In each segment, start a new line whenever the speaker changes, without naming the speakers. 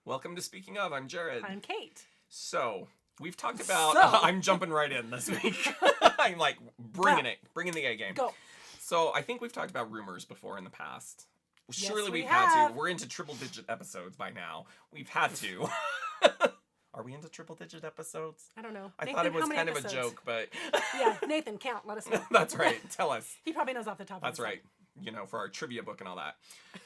Welcome to Speaking Of. I'm Jared.
I'm Kate.
So, we've talked about...
So-
I'm jumping right in this week. I'm like, bringing the A game.
Go.
So, I think we've talked about rumors before in the past.
Yes,
Surely
we
we've had
have.
to. We're into triple-digit episodes by now. We've had to. Are we into triple-digit episodes?
I don't know.
I
Nathan,
thought it
how
was
many
kind of a
episodes?
joke, but...
Yeah, Nathan, count. Let us know.
That's right. Tell us.
He probably knows off the top of
That's
his
right. You know, for our trivia book and all that.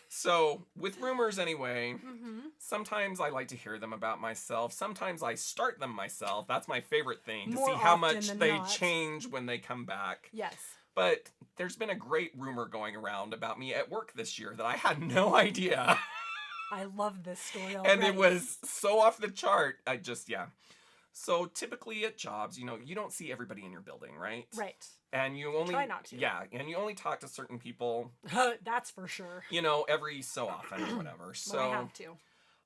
So, with rumors anyway,
head. Mm-hmm.
sometimes I like to hear them about myself. Sometimes I start them myself. That's my favorite thing, to
More
see how
often
much
than
they
not.
change when they come back.
Yes.
But there's been a great rumor going around about me at work this year that I had no idea.
I love this story already.
And it was so off the chart. So typically at jobs, you don't see everybody in your building, right?
Right.
And you only...
Try not to.
Yeah, and you only talk to certain people,
That's for sure.
every so often or whatever. So
Well, I have to.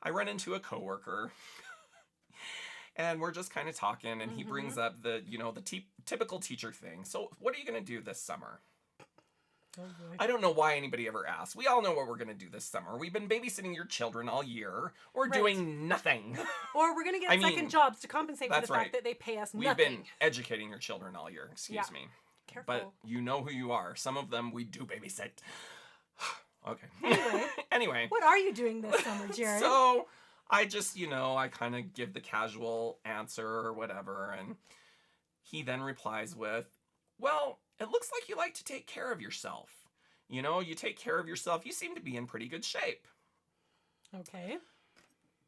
I run into a coworker, and we're just kind of talking, and he brings up the typical teacher thing. So, what are you going to do this summer?
Oh, boy.
I don't know why anybody ever asks. We all know what we're going to do this summer. We've been babysitting your children all year. We're
Right.
doing nothing.
Or we're going to get
I mean,
second jobs to compensate for the
that's
fact
right.
that they pay us
We've
nothing.
been educating your children all year. Excuse
Yeah.
me.
Careful.
But you know who you are. Some of them we do babysit. Okay.
Anyway.
Anyway.
What are you doing this summer, Jared?
So I just, I kind of give the casual answer or whatever. And he then replies with, well, it looks like you like to take care of yourself. You take care of yourself. You seem to be in pretty good shape.
Okay.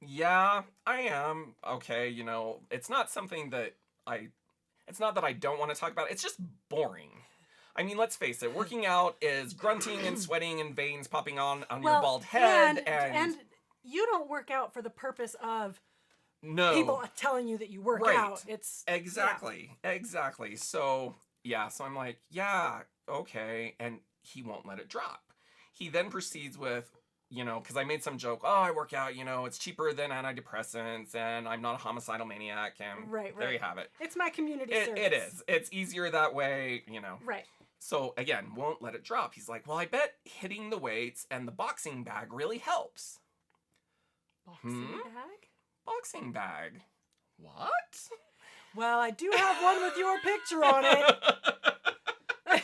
Yeah, I am. Okay, it's not something that it's not that I don't want to talk about. It's just boring. I mean, let's face it. Working out is grunting and sweating and veins popping on your bald head.
And you don't work out for the purpose of
no.
people telling you that you work
Right.
out. It's
Exactly. So, so I'm like, yeah, okay. And he won't let it drop. He then proceeds with, because I made some joke, oh, I work out, it's cheaper than antidepressants, and I'm not a homicidal maniac, and
Right.
there you have it.
It's my community service.
It is. It's easier that way,
Right.
So, again, won't let it drop. He's like, well, I bet hitting the weights and the boxing bag really helps.
Boxing bag?
Boxing bag? What?
Well, I do have one with your picture on it.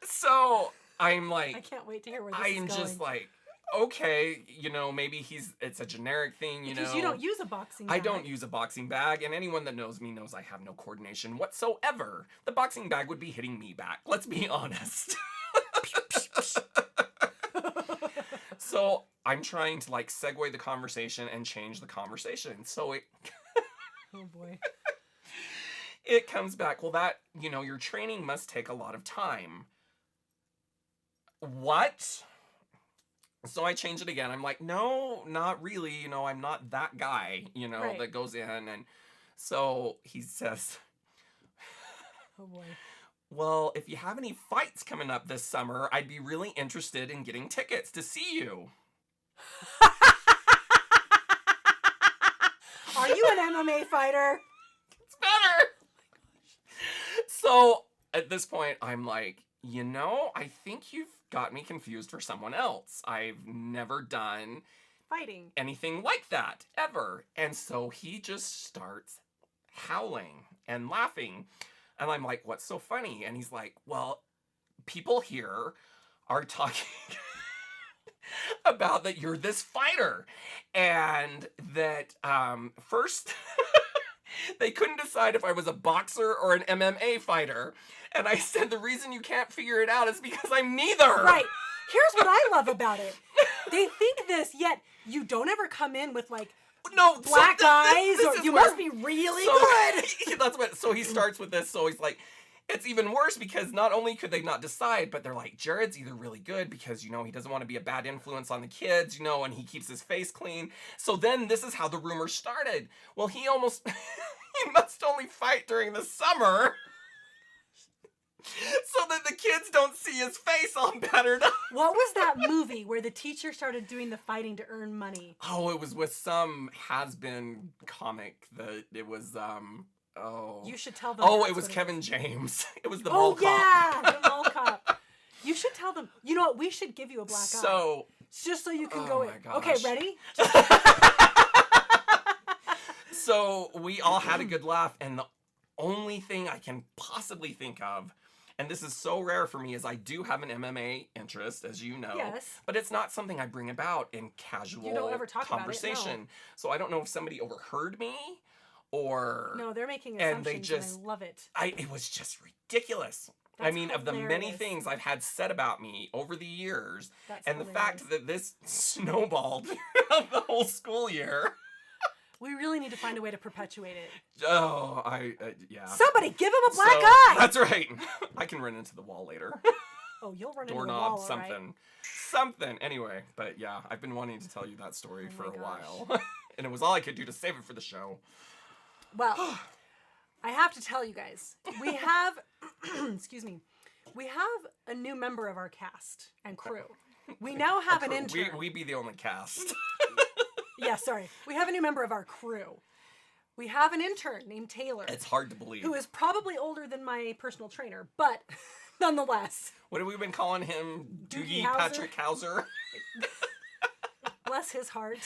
So, I'm like...
I can't wait to hear where this is
I'm
going.
just like, okay, maybe it's a generic thing,
Because you don't use a boxing bag.
I don't use a boxing bag, and anyone that knows me knows I have no coordination whatsoever. The boxing bag would be hitting me back. Let's be honest. So I'm trying to segue the conversation and change the conversation. So
Oh boy.
it comes back, well, that, your training must take a lot of time. What? So I change it again. I'm like, no, not really. I'm not that guy,
Right.
that goes in. And so he says,
Oh boy.
well, if you have any fights coming up this summer, I'd be really interested in getting tickets to see you.
Are you an MMA fighter?
It's better. So at this point, I'm like, I think you've got me confused for someone else. I've never done
Fighting.
anything like that, ever. And so he just starts howling and laughing. And I'm like, what's so funny? And he's like, well, people here are talking about that you're this fighter. And that first they couldn't decide if I was a boxer or an MMA fighter. And I said, the reason you can't figure it out is because I'm neither.
Right. Here's what I love about it. They think this, yet you don't ever come in with
No,
black eyes,
this
or
is
you
where-
must be really good.
That's what. So he starts with this. So he's like, it's even worse because not only could they not decide, but they're like, Jared's either really good because he doesn't want to be a bad influence on the kids, and he keeps his face clean. So then this is how the rumor started. Well, he must only fight during the summer. So that the kids don't see his face all battered up.
What was that movie where the teacher started doing the fighting to earn money?
Oh, it was with some has-been comic that it was,
You should tell them.
Oh,
that's
it was
what
Kevin James. It was the
Oh,
mall cop.
yeah, the mall cop. You should tell them. You know what? We should give you a black eye.
So,
Just so you can
oh
go
my
in.
gosh.
Okay, ready?
So we all had a good laugh, and the only thing I can possibly think of, and this is so rare for me, is I do have an MMA interest, as you know.
Yes.
But it's not something I bring about in casual
You don't ever talk about it,
conversation.
no.
So I don't know if somebody overheard me or
No, they're making
and
assumptions,
they just
and I love it.
it was just ridiculous. I
That's
mean, of the many
hilarious.
things I've had said about me over the years,
That's
and the
hilarious.
fact that this snowballed throughout the whole school year.
We really need to find a way to perpetuate it.
Oh, yeah.
Somebody give him a black
So,
eye!
That's right. I can run into the wall later.
Oh, you'll run into the
Doorknob,
wall, all right.
something. Anyway, but yeah, I've been wanting to tell you that story
Oh
for
my
a
gosh.
while, and it was all I could do to save it for the show.
Well, I have to tell you guys, we have, excuse me, we have a new member of our cast and crew. We now have an intern.
We be the only cast.
Yeah, sorry. We have a new member of our crew. We have an intern named Taylor,
It's hard to believe.
who is probably older than my personal trainer, but nonetheless,
What have we been calling him?
Doogie
Doogie
Howser?
Patrick Hauser?
bless his heart.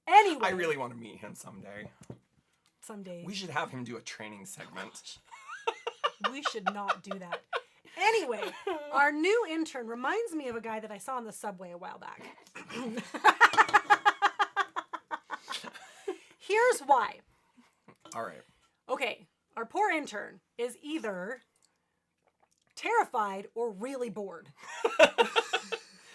Anyway,
I really want to meet him someday.
someday
We should have him do a training segment.
we should not do that. Anyway, our new intern reminds me of a guy that I saw on the subway a while back. Here's why.
All right.
Okay, our poor intern is either terrified or really bored.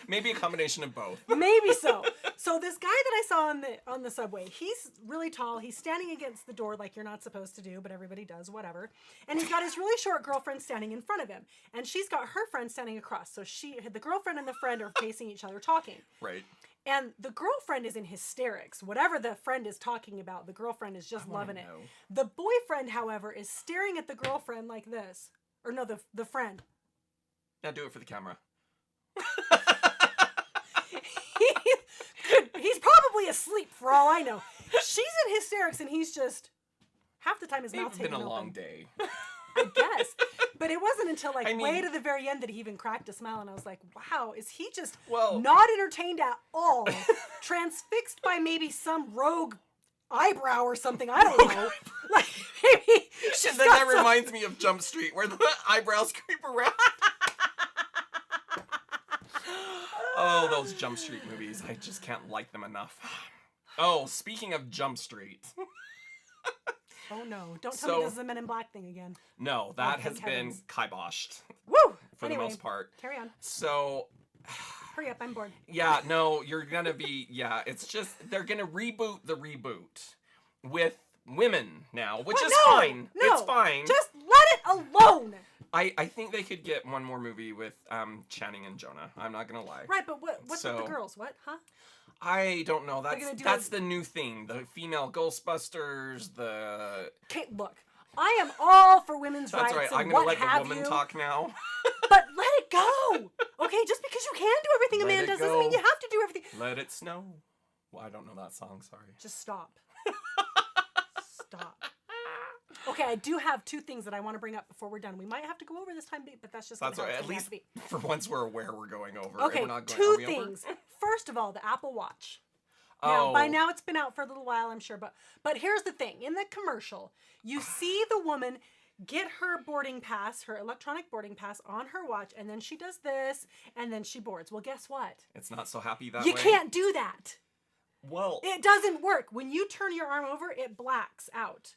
Maybe a combination of both.
Maybe so. So this guy that I saw on the subway, he's really tall. He's standing against the door like you're not supposed to do, but everybody does, whatever. And he's got his really short girlfriend standing in front of him, and she's got her friend standing across. So the girlfriend and the friend are facing each other talking.
Right.
And the girlfriend is in hysterics. Whatever the friend is talking about, the girlfriend is just loving it.
know.
The boyfriend, however, is staring at the girlfriend like this. Or no, the friend.
Now do it for the camera.
He's probably asleep for all I know. She's in hysterics and he's just half the time his mouth's
It's been
hanging
a long
open.
day.
I guess. But it wasn't until
I
way
mean-
to the very end that he even cracked a smile and I was like, wow, is he just
Well-
not entertained at all? Transfixed by maybe some rogue eyebrow or something. I don't know. Like maybe she's
And then
got
that
some-
reminds me of Jump Street, where the eyebrows creep around. Oh, those Jump Street movies. I just can't like them enough. Oh, speaking of Jump Street.
Oh no. Don't tell
So-
me this is a Men in Black thing again.
No, that
Oh,
has
thank
been
heavens.
kiboshed
Woo!
for
Anyway,
the most part.
carry on.
So,
Hurry up, I'm bored.
yeah, no, you're gonna be, yeah, it's just, they're gonna reboot the reboot with women now, which
What?
is
No,
fine.
no,
It's fine.
Just let it alone.
I think they could get one more movie with Channing and Jonah. I'm not gonna lie.
Right, but what's with
So-
the girls? What? Huh?
I don't know.
gonna do
That's
a-
the new thing. The female Ghostbusters. The
Okay, look. I am all for women's
that's
rights
right.
and
I'm gonna
what
let the
have
woman
you,
talk now.
but let it go. Okay, just because you can do everything a
Let
man
it
does doesn't mean you
go.
have to do everything.
Let it snow. Well, I don't know that song. Sorry.
Just stop. Stop. Okay, I do have two things that I want to bring up before we're done. We might have to go over this time, but that's just
That's
how
right.
it's
At
gonna have
least
to be.
for once we're aware we're going over. and
Okay,
we're not going,
two
are we over?
things. First of all, the Apple Watch. Now, by now it's been out for a little while, I'm sure, but here's the thing. In the commercial, you see the woman get her boarding pass, her electronic boarding pass on her watch, and then she does this, and then she boards. Well, guess what?
It's not so happy that
You
way.
can't do that.
Well,
It doesn't work. When you turn your arm over, it blacks out.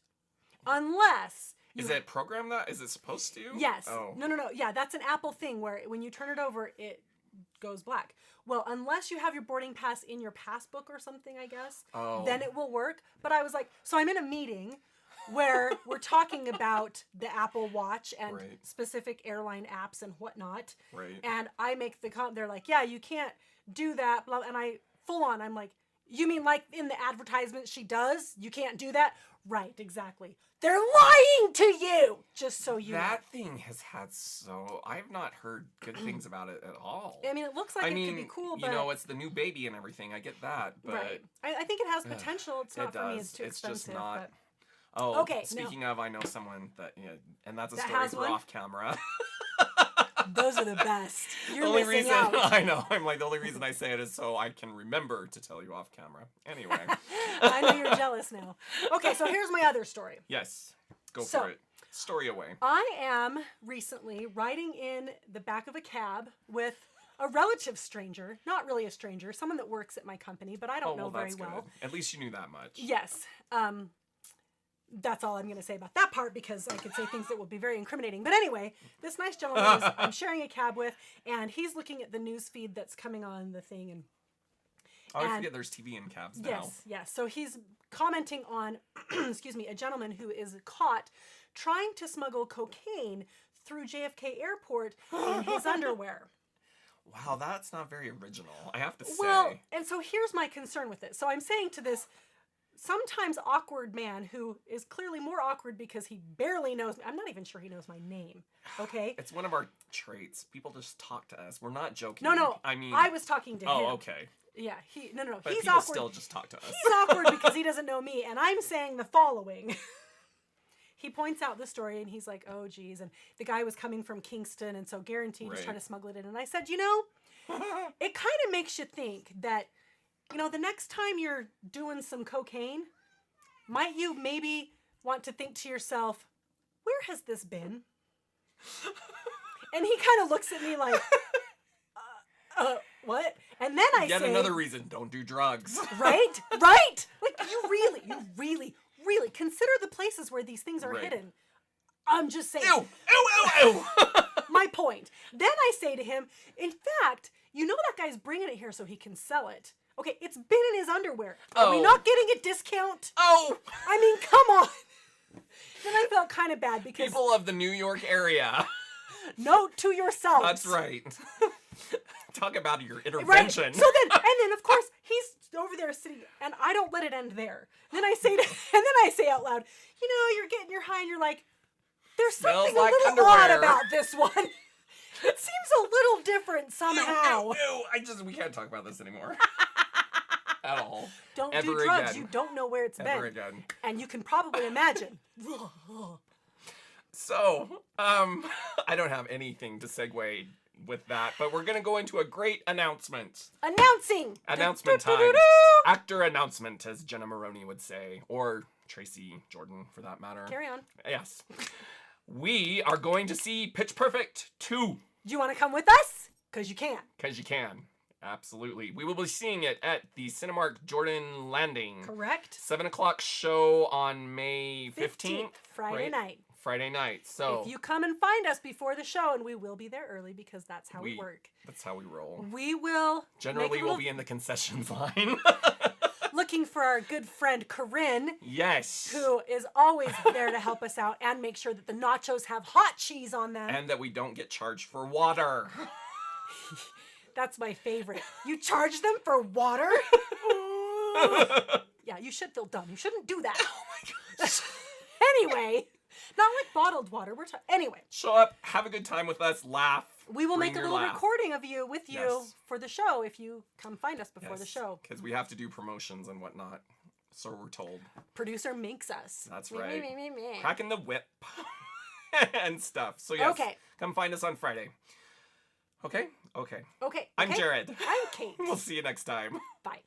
Unless you
is it programmed that? Is it supposed to?
Yes.
Oh.
No. Yeah, that's an Apple thing where when you turn it over, it goes black. Well, unless you have your boarding pass in your passbook or something, I guess,
Oh.
then it will work. But I was like, so I'm in a meeting where we're talking about the Apple Watch and
Right.
specific airline apps and whatnot.
Right.
And I make the comment, they're like, yeah, you can't do that. Blah. And I I'm like, you mean like in the advertisement she does? You can't do that? Right, exactly. They're lying to you! Just so you know.
That thing has had so... I've not heard good things about it at all.
I mean, it looks like
I
it
mean,
could be cool, but...
you know, it's the new baby and everything. I get that, but...
right. I think it has potential. It's not
it
for me.
does.
It's too
It's
expensive.
just not...
But...
Oh,
Okay, no.
speaking of, I know someone that, and that's a
That
story
has
for
one?
off camera.
Those are the best.
The
You're
only
missing
reason
out.
I know, I'm like, the only reason I say it is so I can remember to tell you off camera. Anyway.
I know you're jealous now. Okay, so here's my other story.
Yes. Go
So-
for it. Story away.
I am recently riding in the back of a cab with a relative stranger, not really a stranger, someone that works at my company, but I don't know very
that's
well.
good. At least you knew that much.
Yes. That's all I'm going to say about that part because I could say things that will be very incriminating. But anyway, this nice gentleman is, I'm sharing a cab with, and he's looking at the news feed that's coming on the thing. And
I
and-
forget there's TV in cabs now.
yes, yes. So he's commenting on, excuse me, a gentleman who is caught trying to smuggle cocaine through JFK Airport in his underwear.
Wow, that's not very original, I have to say.
Well, and so here's my concern with it. So I'm saying to this sometimes awkward man who is clearly more awkward because he barely knows me. I'm not even sure he knows my name. Okay?
It's one of our traits. People just talk to us. We're not joking.
No.
I mean,
I was talking to him.
oh, okay.
Yeah, no.
But
He's
people
awkward.
still just talk to us.
He's awkward because he doesn't know me, and I'm saying the following. He points out the story, and he's like, oh, geez. And the guy was coming from Kingston, and so guaranteed he's
Right.
trying to smuggle it in. And I said, it kind of makes you think that, the next time you're doing some cocaine, might you maybe want to think to yourself, where has this been? And he kind of looks at me like, what? And then I
Yet
say,
another reason, don't do drugs.
right? Like you really consider the places where these things are
Right.
hidden. I'm just saying.
Ew, ew, ew, ew.
My point. Then I say to him, in fact, that guy's bringing it here so he can sell it. Okay, it's been in his underwear. Are we
Oh.
not getting a discount?
Oh,
I mean, come on. Then I felt kind of bad because
people of the New York area.
note to yourself.
That's right. Talk about your
Right.
intervention.
So then of course he's over there sitting, and I don't let it end there. Then I say out loud, you're getting your high, and you're like, there's
Smells
something
like
a little odd
underwear.
about this one. It seems a little different somehow.
We can't talk about this anymore. At all.
Don't
Ever
do drugs.
again.
You don't know where it's
Ever
been,
again.
and you can probably imagine.
So, I don't have anything to segue with that, but we're gonna go into a great announcement. Announcement time. Actor announcement, as Jenna Maroney would say, or Tracy Jordan, for that matter.
Carry on.
Yes. We are going to see Pitch Perfect 2.
Do you want to come with us? Because you can.
Because you can. Absolutely. We will be seeing it at the Cinemark Jordan Landing.
Correct.
7 o'clock show on May 15th.
Friday
right?
night.
Friday night. So
If you come and find us before the show, and we will be there early because that's how we work.
that's how we roll.
We will
Generally, we'll be in the concessions line.
looking for our good friend Corinne,
Yes.
who is always there to help us out and make sure that the nachos have hot cheese on them.
And that we don't get charged for water.
That's my favorite. You charge them for water? Yeah, you should feel dumb. You shouldn't do that. Oh my gosh. Anyway, not like bottled water. Anyway.
Show up, have a good time with us, laugh.
We will
bring
make a
your
little
laugh.
recording of you with you
Yes.
for the show if you come find us before the show.
Because we have to do promotions and whatnot. So we're told.
Producer makes us.
That's
Me,
right.
me, me, me, me.
Cracking the whip. And stuff. So yes,
Okay.
come find us on Friday. Okay? Okay.
Okay.
I'm
okay.
Jared.
I'm Kate.
We'll see you next time.
Bye.